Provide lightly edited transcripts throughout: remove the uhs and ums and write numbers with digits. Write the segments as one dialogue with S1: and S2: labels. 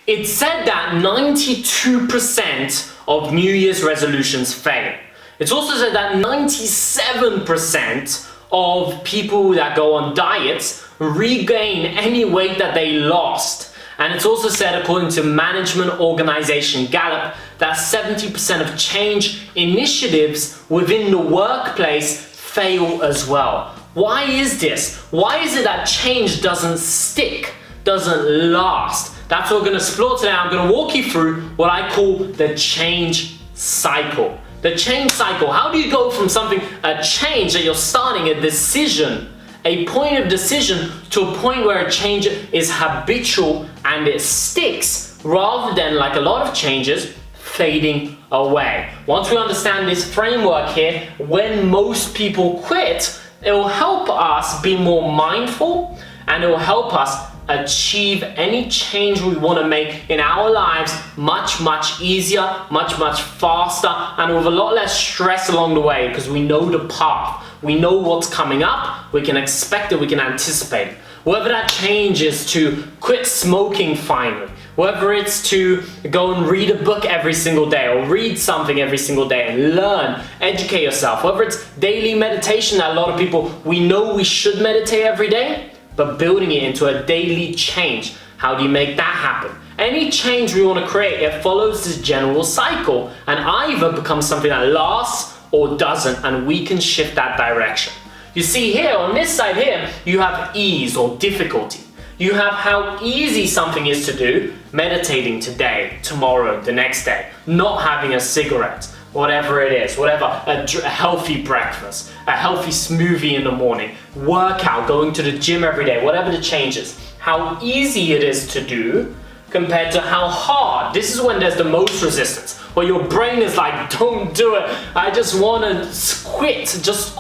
S1: It's said that 92% of New Year's resolutions fail. It's also said that 97% of people that go on diets regain any weight that they lost. And it's also said, according to management organization Gallup, that 70% of change initiatives within the workplace fail as well. Why is this? Why is it that change doesn't stick, doesn't last? That's what we're going to explore today. I'm going to walk you through what I call the change cycle. The change cycle. How do you go from a change that you're starting, a decision, a point of decision, to a point where a change is habitual and it sticks, rather than, like a lot of changes, fading away? Once we understand this framework here, when most people quit, it will help us be more mindful, and it will help us achieve any change we want to make in our lives much easier, much faster, and with a lot less stress along the way, because we know the path, we know what's coming up, we can expect it, we can anticipate it. Whether that change is to quit smoking finally, whether it's to go and read a book every single day, or read something every single day and learn, educate yourself, whether it's daily meditation that a lot of people, we know we should meditate every day, but building it into a daily change. How do you make that happen? Any change we want to create, it follows this general cycle and either becomes something that lasts or doesn't, and we can shift that direction. You see here, on this side here, you have ease or difficulty. You have how easy something is to do, meditating today, tomorrow, the next day, not having a cigarette, whatever it is, whatever, a healthy breakfast, a healthy smoothie in the morning, workout, going to the gym every day, whatever the change is, how easy it is to do compared to how hard. This is when there's the most resistance, where your brain is like, don't do it, I just want to quit, just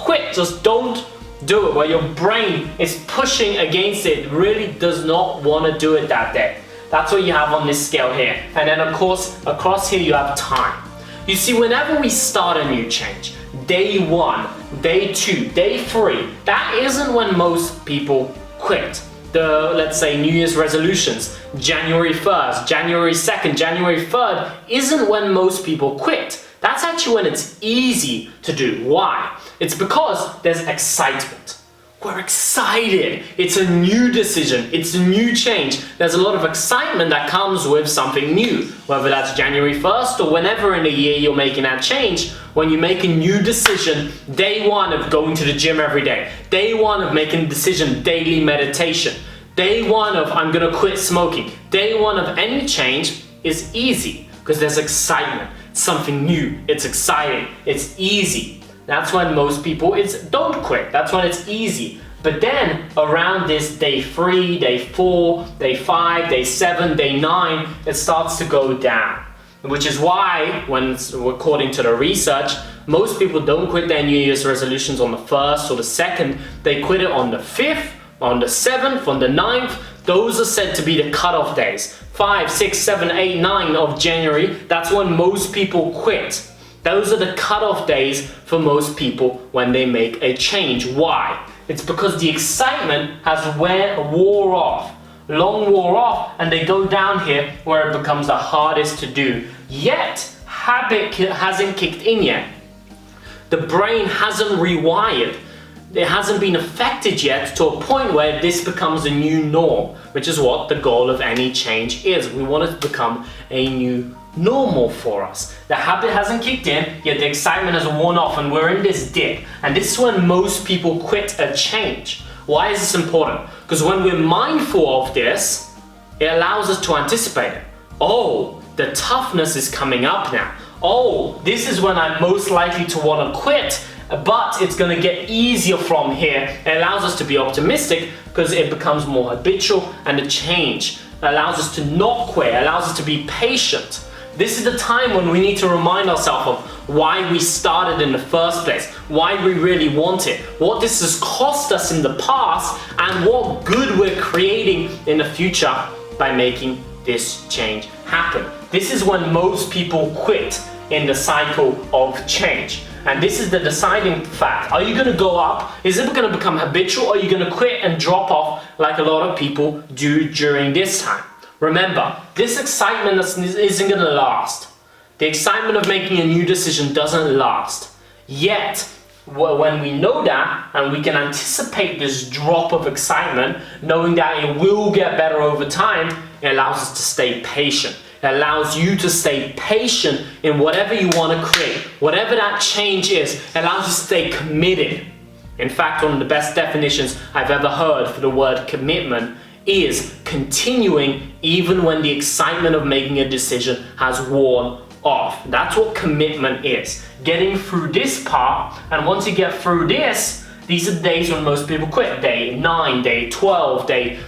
S1: don't do it, where your brain is pushing against it, really does not want to do it that day. That's what you have on this scale here. And then of course, across here you have time. You see, whenever we start a new change, day 1, day 2, day 3, that isn't when most people quit. Let's say New Year's resolutions, January 1st, January 2nd, January 3rd, isn't when most people quit. That's actually when it's easy to do. Why? It's because there's excitement. We're excited. It's a new decision. It's a new change. There's a lot of excitement that comes with something new, whether that's January 1st or whenever in the year you're making that change. When you make a new decision, day 1 of going to the gym every day, day 1 of making a decision, daily meditation, day 1 of I'm gonna quit smoking, day 1 of any change is easy because there's excitement. It's something new. It's exciting. It's easy. That's when most people don't quit. That's when it's easy. But then around this day 3, day 4, day 5, day 7, day 9, it starts to go down. Which is why, according to the research, most people don't quit their New Year's resolutions on the 1st or the 2nd. They quit it on the 5th, on the 7th, on the 9th. Those are said to be the cutoff days. 5, 6, 7, 8, 9 of January. That's when most people quit. Those are the cutoff days for most people when they make a change. Why? It's because the excitement has wore off, long wore off, and they go down here where it becomes the hardest to do. Yet, habit hasn't kicked in yet. The brain hasn't rewired. It hasn't been affected yet to a point where this becomes a new norm, which is what the goal of any change is. We want it to become a new normal for us. The habit hasn't kicked in, yet the excitement has worn off, and we're in this dip. And this is when most people quit a change. Why is this important? Because when we're mindful of this, it allows us to anticipate it. Oh, the toughness is coming up now. Oh, this is when I'm most likely to want to quit, but it's going to get easier from here. It allows us to be optimistic because it becomes more habitual, and the change allows us to not quit, allows us to be patient. This is the time when we need to remind ourselves of why we started in the first place, why we really want it, what this has cost us in the past, and what good we're creating in the future by making this change happen. This is when most people quit in the cycle of change. And this is the deciding fact. Are you going to go up? Is it going to become habitual? Or are you going to quit and drop off like a lot of people do during this time? Remember, this excitement isn't going to last. The excitement of making a new decision doesn't last. Yet, when we know that and we can anticipate this drop of excitement, knowing that it will get better over time, it allows us to stay patient. It allows you to stay patient in whatever you want to create. Whatever that change is, it allows you to stay committed. In fact, one of the best definitions I've ever heard for the word commitment is continuing even when the excitement of making a decision has worn off. That's what commitment is. Getting through this part, and once you get through this, these are the days when most people quit. Day 9, day 12, day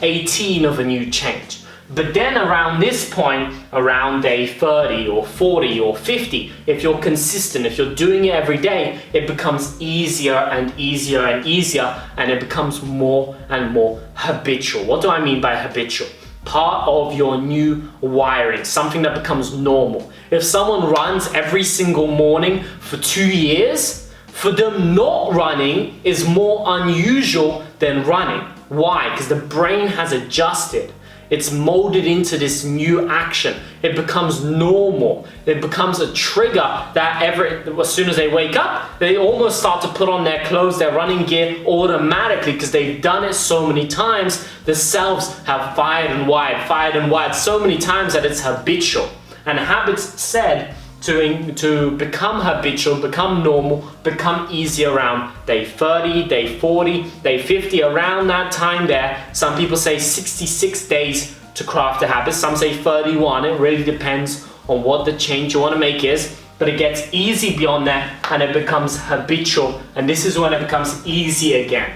S1: 18 of a new change. But then around this point, around day 30 or 40 or 50, if you're consistent, if you're doing it every day, it becomes easier and easier and easier, and it becomes more and more habitual. What do I mean by habitual? Part of your new wiring, something that becomes normal. If someone runs every single morning for 2 years, for them not running is more unusual than running. Why? Because the brain has adjusted. It's molded into this new action. It becomes normal. It becomes a trigger that as soon as they wake up, they almost start to put on their clothes, their running gear automatically because they've done it so many times. The cells have fired and wired so many times that it's habitual. And habits said to become habitual, become normal, become easy around day 30, day 40, day 50, around that time there. Some people say 66 days to craft a habit, some say 31. It really depends on what the change you want to make is, but it gets easy beyond that and it becomes habitual, and this is when it becomes easy again,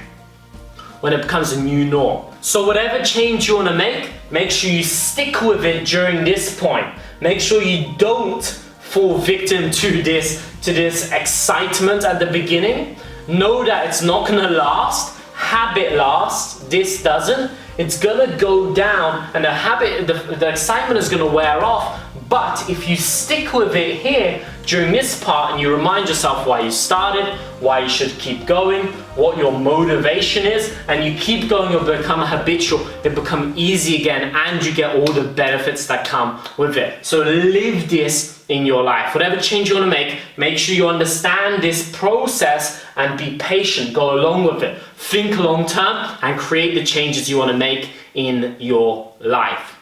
S1: when it becomes a new norm. So whatever change you want to make sure you stick with it during this point. Make sure you don't fall victim to this excitement at the beginning. Know that it's not gonna last. Habit lasts, this doesn't. It's gonna go down and the excitement is gonna wear off. But if you stick with it here during this part and you remind yourself why you started, why you should keep going, what your motivation is, and you keep going, you'll become habitual, it become easy again, and you get all the benefits that come with it. So live this in your life. Whatever change you want to make sure you understand this process and be patient, go along with it. Think long term and create the changes you want to make in your life.